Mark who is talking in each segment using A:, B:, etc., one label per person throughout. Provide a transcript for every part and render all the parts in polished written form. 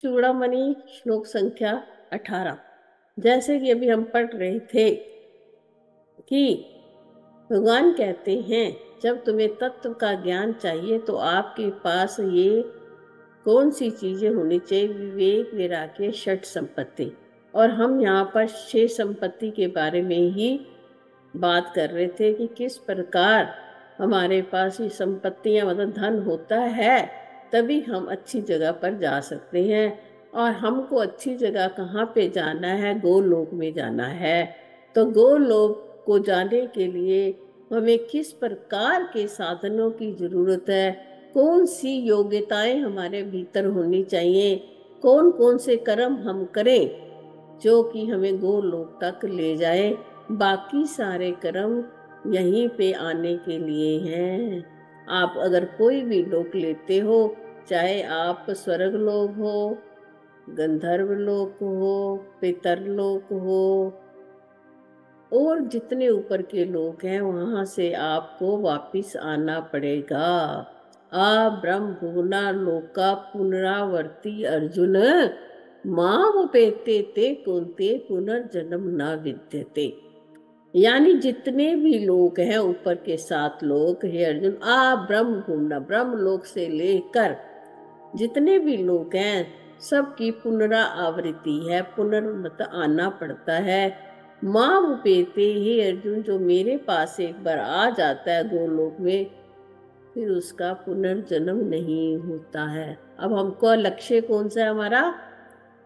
A: चूड़ामणि श्लोक संख्या 18। जैसे कि अभी हम पढ़ रहे थे कि भगवान कहते हैं जब तुम्हें तत्व का ज्ञान चाहिए तो आपके पास ये कौन सी चीजें होनी चाहिए? विवेक, वैराग्य, षट संपत्ति। और हम यहाँ पर 6 संपत्ति के बारे में ही बात कर रहे थे कि किस प्रकार हमारे पास ये संपत्तियां मतलब धन होता है तभी हम अच्छी जगह पर जा सकते हैं। और हमको अच्छी जगह कहाँ पे जाना है? गोलोक में जाना है। तो गोलोक को जाने के लिए हमें किस प्रकार के साधनों की जरूरत है? कौन सी योग्यताएं हमारे भीतर होनी चाहिए? कौन कौन से कर्म हम करें जो कि हमें गोलोक तक ले जाए? बाकी सारे कर्म यहीं पे आने के लिए हैं। आप अगर कोई भी लोक लेते हो, चाहे आप स्वर्ग लोक हो, गंधर्व लोक हो, पितरलोक हो, और जितने ऊपर के लोग हैं वहां से आपको वापिस आना पड़ेगा। आ ब्रह्म भुवना लोका पुनरावर्ती अर्जुन, माम पेते ते कुंते पुनर्जन्म न विद्यते। यानी जितने भी लोग हैं ऊपर के 7 लोग, हे अर्जुन, आ ब्रह्म भुवना, ब्रह्म लोक से लेकर जितने भी लोग हैं सबकी पुनरावृत्ति है, पुनर्मत आना पड़ता है। माँ उपेते, हे अर्जुन, जो मेरे पास एक बार आ जाता है गोलोक में फिर उसका पुनर्जन्म नहीं होता है। अब हमको लक्ष्य कौन सा है हमारा?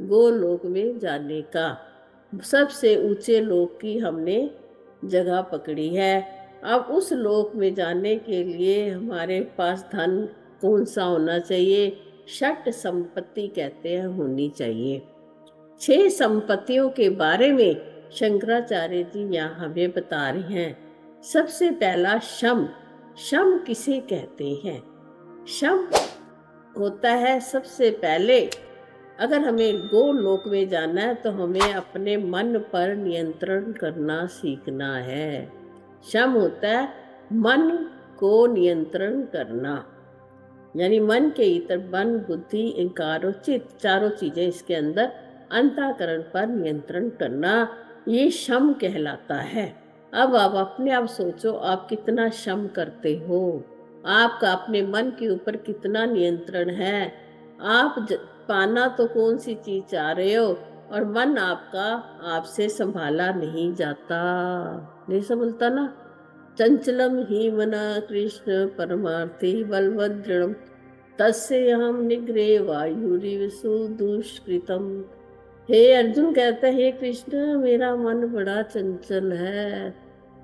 A: गोलोक में जाने का। सबसे ऊंचे लोक की हमने जगह पकड़ी है। अब उस लोक में जाने के लिए हमारे पास धन कौन सा होना चाहिए? षट संपत्ति कहते हैं होनी चाहिए। 6 संपत्तियों के बारे में शंकराचार्य जी यहाँ हमें बता रहे हैं। सबसे पहला शम। शम किसे कहते हैं? शम होता है सबसे पहले, अगर हमें गोलोक में जाना है तो हमें अपने मन पर नियंत्रण करना सीखना है। शम होता है मन को नियंत्रण करना, यानी मन के इतर मन, बुद्धि, अहंकार और चित्त, चारों चीजें इसके अंदर अंतःकरण पर नियंत्रण करना, ये शम कहलाता है। अब आप अपने आप सोचो, आप कितना शम करते हो? आपका अपने मन के ऊपर कितना नियंत्रण है? आप पाना तो कौन सी चीज चाह रहे हो और मन आपका आपसे संभाला नहीं जाता, नहीं संभलता ना। चंचलम ही मना कृष्ण परमार्थी बलवदृढ़, तस्य हम निग्रे वायुरिव सुदुष्कृतम। हे अर्जुन कहता है, हे कृष्ण, मेरा मन बड़ा चंचल है।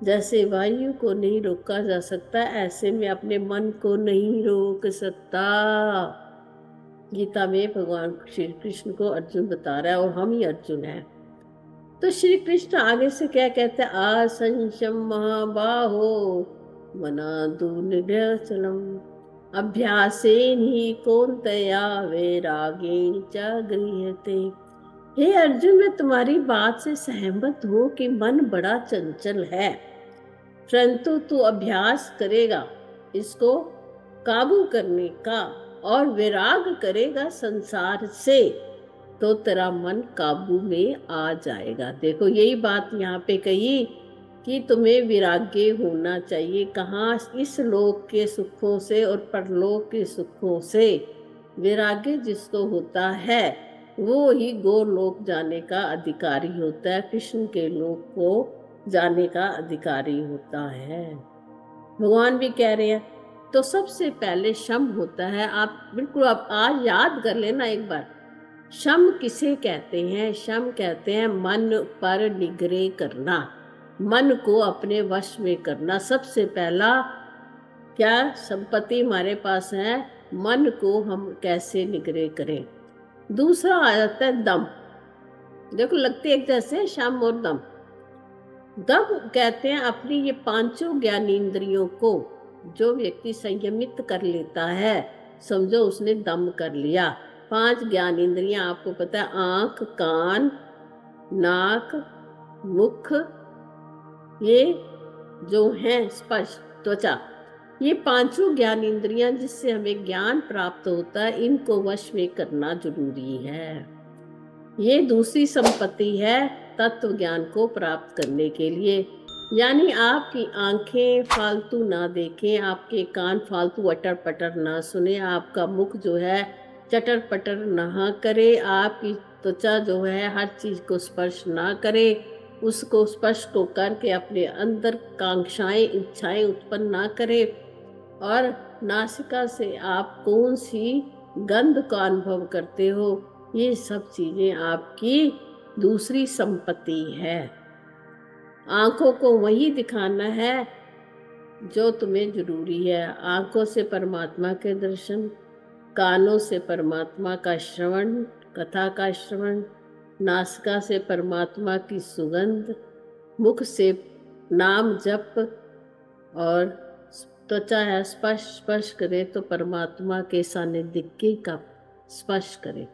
A: जैसे वायु को नहीं रोका जा सकता ऐसे मैं अपने मन को नहीं रोक सकता। गीता में भगवान श्री कृष्ण को अर्जुन बता रहा है और हम ही अर्जुन हैं। तो श्री कृष्ण आगे से क्या कहते हैं? असंशम महाबाहो मना दुर्निग्रहचलम, अभ्यासेन ही कौन्तेया वैरागेण च गृह्यते। हे अर्जुन, मैं तुम्हारी बात से सहमत हूँ कि मन बड़ा चंचल है, परंतु तू अभ्यास करेगा इसको काबू करने का और वैराग करेगा संसार से तो तेरा मन काबू में आ जाएगा। देखो यही बात यहाँ पे कही कि तुम्हें वैराग्य होना चाहिए। कहाँ? इस लोक के सुखों से और परलोक के सुखों से। वैराग्य जिसको होता है वो ही गोलोक जाने का अधिकारी होता है, कृष्ण के लोक को जाने का अधिकारी होता है। भगवान भी कह रहे हैं। तो सबसे पहले शम होता है, आप बिल्कुल आप आज याद कर लेना एक बार। शम किसे कहते हैं? शम कहते हैं मन पर निग्रह करना, मन को अपने वश में करना। सबसे पहला क्या संपत्ति हमारे पास है? मन को हम कैसे निग्रह करें। दूसरा आ जाता है दम। देखो लगते एक जैसे शम और दम। दम कहते हैं अपनी ये 5 ज्ञानेंद्रियों को जो व्यक्ति संयमित कर लेता है, समझो उसने दम कर लिया। 5 ज्ञानेंद्रियां आपको पता है, आंख, कान, नाक, मुख, ये जो है स्पर्श, त्वचा, ये पांचों ज्ञान इंद्रियां जिससे हमें ज्ञान प्राप्त होता है, इनको वश में करना जरूरी है। ये दूसरी संपत्ति है तत्व ज्ञान को प्राप्त करने के लिए। यानी आपकी आंखें फालतू ना देखें, आपके कान फालतू अटर पटर ना सुने, आपका मुख जो है चटर पटर ना करे, आपकी त्वचा जो है हर चीज को स्पर्श ना करे, उसको स्पर्श को करके अपने अंदर कांक्षाएं इच्छाएं उत्पन्न ना करे, और नासिका से आप कौन सी गंध का अनुभव करते हो, ये सब चीजें आपकी दूसरी संपत्ति है। आंखों को वही दिखाना है जो तुम्हें जरूरी है। आंखों से परमात्मा के दर्शन, कानों से परमात्मा का श्रवण, कथा का श्रवण, नासिका से परमात्मा की सुगंध, मुख से नाम जप, और त्वचा है स्पर्श, स्पर्श करे तो परमात्मा के सानिध्य का स्पर्श करे।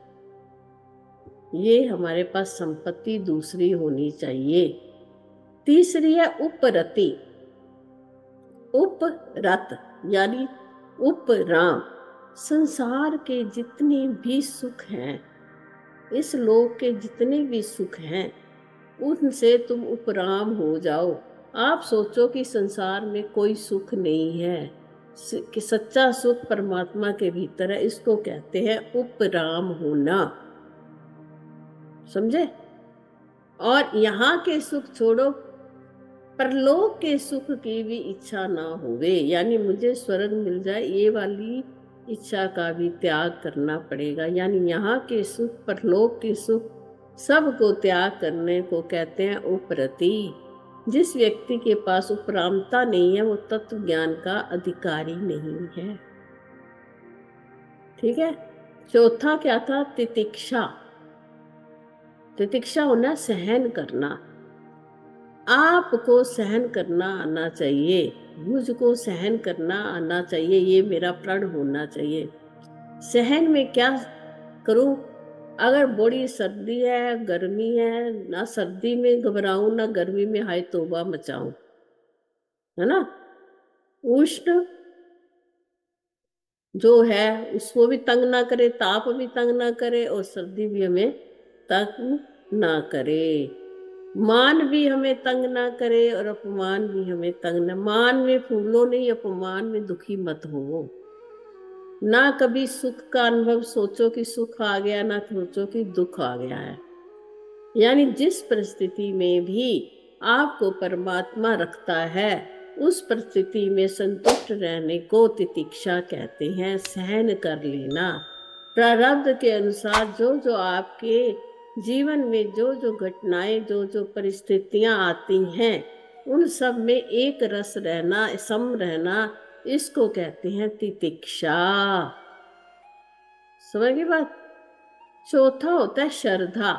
A: ये हमारे पास संपत्ति दूसरी होनी चाहिए। तीसरी है उपरति। उपरत यानी उपराम। संसार के जितने भी सुख हैं, इस लोक के जितने भी सुख हैं, उनसे तुम उपराम हो जाओ। आप सोचो कि संसार में कोई सुख नहीं है, कि सच्चा सुख परमात्मा के भीतर है। इसको कहते हैं उपराम होना। समझे? और यहाँ के सुख छोड़ो, परलोक के सुख की भी इच्छा ना होवे, यानी मुझे स्वर्ग मिल जाए, ये वाली इच्छा का भी त्याग करना पड़ेगा। यानी यहाँ के सुख, परलोक के सुख, सबको त्याग करने को कहते हैं उपरति। जिस व्यक्ति के पास उपरामता नहीं है, वो तत्व ज्ञान का अधिकारी नहीं है। ठीक है। चौथा क्या था? तितिक्षा। तितिक्षा होना सहन करना। आपको सहन करना आना चाहिए, मुझको सहन करना आना चाहिए, ये मेरा प्रण होना चाहिए। सहन में क्या करूं? अगर बड़ी सर्दी है, गर्मी है, ना सर्दी में घबराऊं ना गर्मी में हाय तौबा मचाऊं, है ना। उष्ण जो है उसको भी तंग ना करे, ताप भी तंग ना करे, और सर्दी भी हमें तंग ना करे। मान भी हमें तंग ना करे और अपमान भी हमें तंग ना। मान में फूलो नहीं, अपमान में दुखी मत हो। ना कभी सुख का अनुभव सोचो कि सुख आ गया, ना सोचो कि दुख आ गया है। यानी जिस परिस्थिति में भी आपको परमात्मा रखता है, उस परिस्थिति में संतुष्ट रहने को तितिक्षा कहते हैं, सहन कर लेना। प्रारब्ध के अनुसार जो जो आपके जीवन में जो जो घटनाएं, जो जो परिस्थितियां आती हैं, उन सब में एक रस रहना, सम रहना, इसको कहते हैं तितिक्षा। समझ गई बात? चौथा होता है श्रद्धा।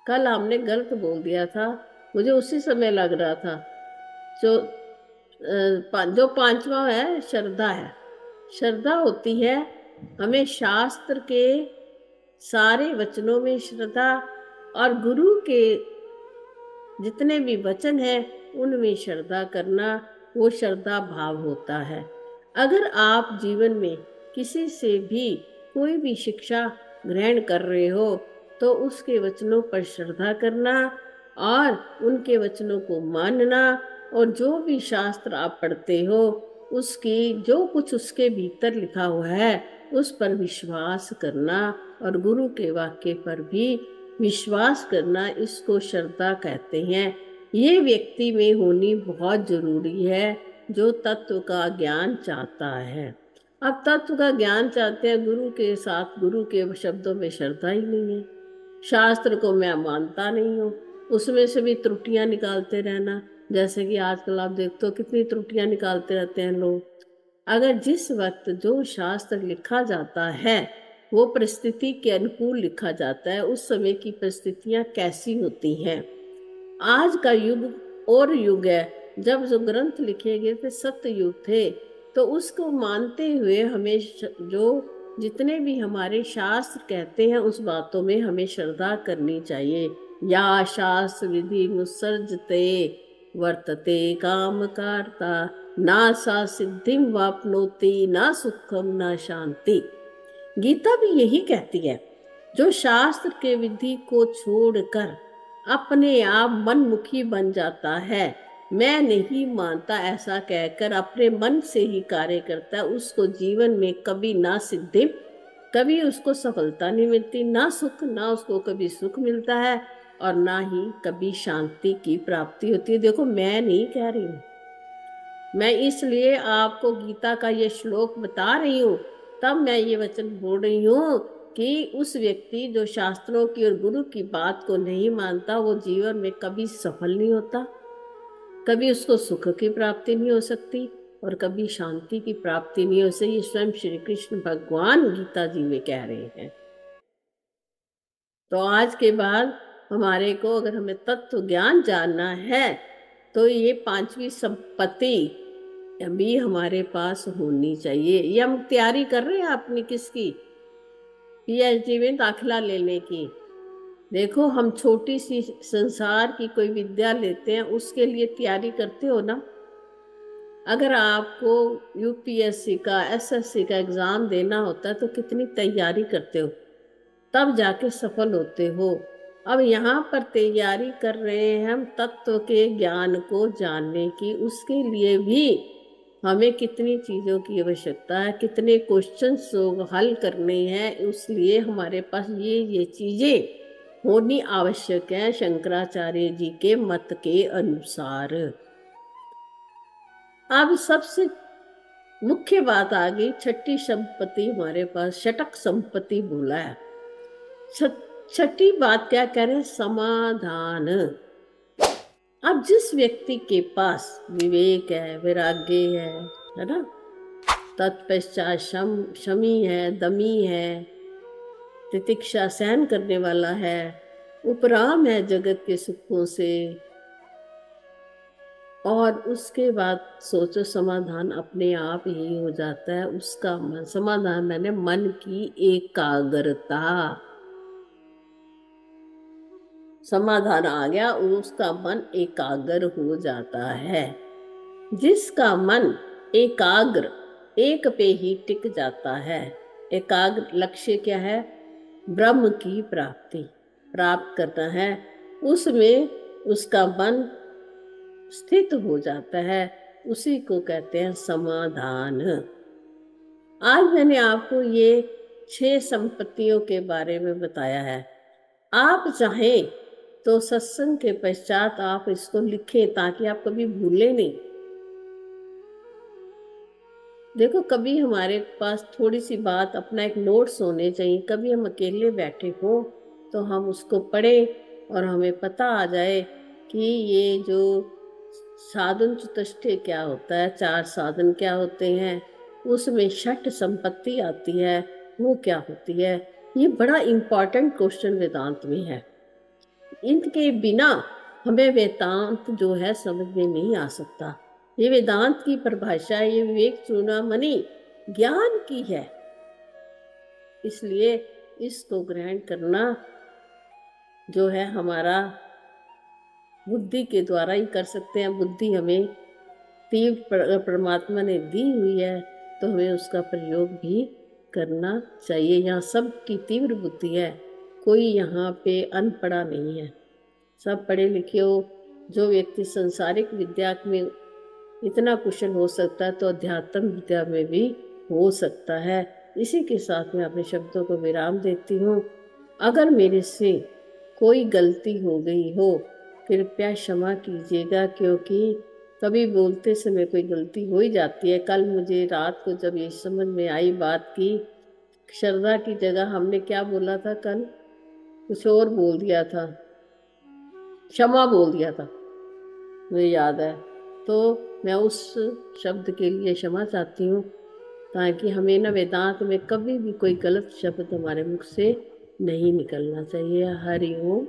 A: कल हमने गलत बोल दिया था, मुझे उसी समय लग रहा था। जो पांचवा है श्रद्धा है। श्रद्धा होती है हमें शास्त्र के सारे वचनों में श्रद्धा, और गुरु के जितने भी वचन हैं उनमें श्रद्धा करना, वो श्रद्धा भाव होता है। अगर आप जीवन में किसी से भी कोई भी शिक्षा ग्रहण कर रहे हो, तो उसके वचनों पर श्रद्धा करना और उनके वचनों को मानना, और जो भी शास्त्र आप पढ़ते हो उसकी जो कुछ उसके भीतर लिखा हुआ है उस पर विश्वास करना, और गुरु के वाक्य पर भी विश्वास करना, इसको श्रद्धा कहते हैं। ये व्यक्ति में होनी बहुत जरूरी है जो तत्व का ज्ञान चाहता है। अब तत्व का ज्ञान चाहते हैं, गुरु के साथ गुरु के शब्दों में श्रद्धा ही नहीं है, शास्त्र को मैं मानता नहीं हूँ, उसमें से भी त्रुटियां निकालते रहना। जैसे कि आजकल आप देखते हो कितनी त्रुटियां निकालते रहते हैं लोग। अगर जिस वक्त जो शास्त्र लिखा जाता है वो परिस्थिति के अनुकूल लिखा जाता है, उस समय की परिस्थितियां कैसी होती हैं। आज का युग और युग है, जब जो ग्रंथ लिखे गए थे सत्य युग थे, तो उसको मानते हुए हमें जो जितने भी हमारे शास्त्र कहते हैं उस बातों में हमें श्रद्धा करनी चाहिए। या शास्त्र विधि मुत्सर्जते वर्तते काम कार्ता ना सा सिद्धिम वापनोति ना सुखम ना शांति। गीता भी यही कहती है, जो शास्त्र के विधि को छोड़कर अपने आप मनमुखी बन जाता है, मैं नहीं मानता ऐसा कहकर अपने मन से ही कार्य करता है, उसको जीवन में कभी ना सिद्धि, कभी उसको सफलता नहीं मिलती, ना सुख, ना उसको कभी सुख मिलता है और ना ही कभी शांति की प्राप्ति होती है। देखो, मैं नहीं कह रही हूँ, मैं इसलिए आपको गीता का ये श्लोक बता रही हूँ, तब मैं ये वचन बोल रही हूँ कि उस व्यक्ति जो शास्त्रों की और गुरु की बात को नहीं मानता, वो जीवन में कभी सफल नहीं होता, कभी उसको सुख की प्राप्ति नहीं हो सकती और कभी शांति की प्राप्ति नहीं हो सकती। ये स्वयं श्री कृष्ण भगवान गीता जी में कह रहे हैं। तो आज के बाद हमारे को, अगर हमें तत्व ज्ञान जानना है, तो ये पांचवी संपत्ति भी हमारे पास होनी चाहिए। ये हम तैयारी कर रहे हैं अपनी किसकी, पीएचडी में दाखिला लेने की। देखो, हम छोटी सी संसार की कोई विद्या लेते हैं, उसके लिए तैयारी करते हो ना। अगर आपको यूपीएससी का, एसएससी का एग्जाम देना होता है तो कितनी तैयारी करते हो, तब जाके सफल होते हो। अब यहाँ पर तैयारी कर रहे हैं हम तत्व के ज्ञान को जानने की, उसके लिए भी हमें कितनी चीज़ों की आवश्यकता है, कितने क्वेश्चंस हल करने हैं, इसलिए हमारे पास ये चीज़ें होनी आवश्यक है शंकराचार्य जी के मत के अनुसार। अब सबसे मुख्य बात आ गई, छठी संपत्ति हमारे पास, षटक संपत्ति बोला है। छठी बात क्या कह रहे हैं, समाधान। अब जिस व्यक्ति के पास विवेक है, वैराग्य है ना, तत्पश्चात शमी है, दमी है, तितिक्षा सहन करने वाला है, उपराम है जगत के सुखों से, और उसके बाद सोचो समाधान अपने आप ही हो जाता है उसका मन। समाधान मैंने मन की एकाग्रता, समाधान आ गया, उसका मन एकाग्र हो जाता है। जिसका मन एकाग्र एक पे ही टिक जाता है, एकाग्र लक्ष्य क्या है, ब्रह्म की प्राप्ति प्राप्त करना है, उसमें उसका मन स्थित हो जाता है, उसी को कहते हैं समाधान। आज मैंने आपको ये 6 संपत्तियों के बारे में बताया है। आप चाहें तो सत्संग के पश्चात आप इसको लिखें ताकि आप कभी भूलें नहीं। देखो, कभी हमारे पास थोड़ी सी बात, अपना एक नोट्स होने चाहिए, कभी हम अकेले बैठे हो तो हम उसको पढ़ें और हमें पता आ जाए कि ये जो साधन चतुष्टय क्या होता है, 4 साधन क्या होते हैं, उसमें षट संपत्ति आती है, वो क्या होती है। ये बड़ा इम्पॉर्टेंट क्वेश्चन वेदांत में है। इनके बिना हमें वेदांत जो है समझ में नहीं आ सकता। ये वेदांत की परिभाषा, ये विवेक चूड़ामणि ज्ञान की है, इसलिए इसको ग्रहण करना जो है हमारा बुद्धि के द्वारा ही कर सकते हैं। बुद्धि हमें तीव्र परमात्मा ने दी हुई है, तो हमें उसका प्रयोग भी करना चाहिए। यहाँ सबकी तीव्र बुद्धि है, कोई यहाँ पे अनपढ़ा नहीं है, सब पढ़े लिखे हो। जो व्यक्ति संसारिक विद्या में इतना कुशल हो सकता है, तो अध्यात्म विद्या में भी हो सकता है। इसी के साथ मैं अपने शब्दों को विराम देती हूँ। अगर मेरे से कोई गलती हो गई हो, कृपया क्षमा कीजिएगा, क्योंकि कभी बोलते समय कोई गलती हो ही जाती है। कल मुझे रात को जब ये समझ में आई बात की, श्रद्धा की जगह हमने क्या बोला था, कल कुछ और बोल दिया था, क्षमा बोल दिया था, मुझे याद है। तो मैं उस शब्द के लिए क्षमा चाहती हूँ, ताकि हमें ना वेदांत में कभी भी कोई गलत शब्द हमारे मुख से नहीं निकलना चाहिए। हरि ओम।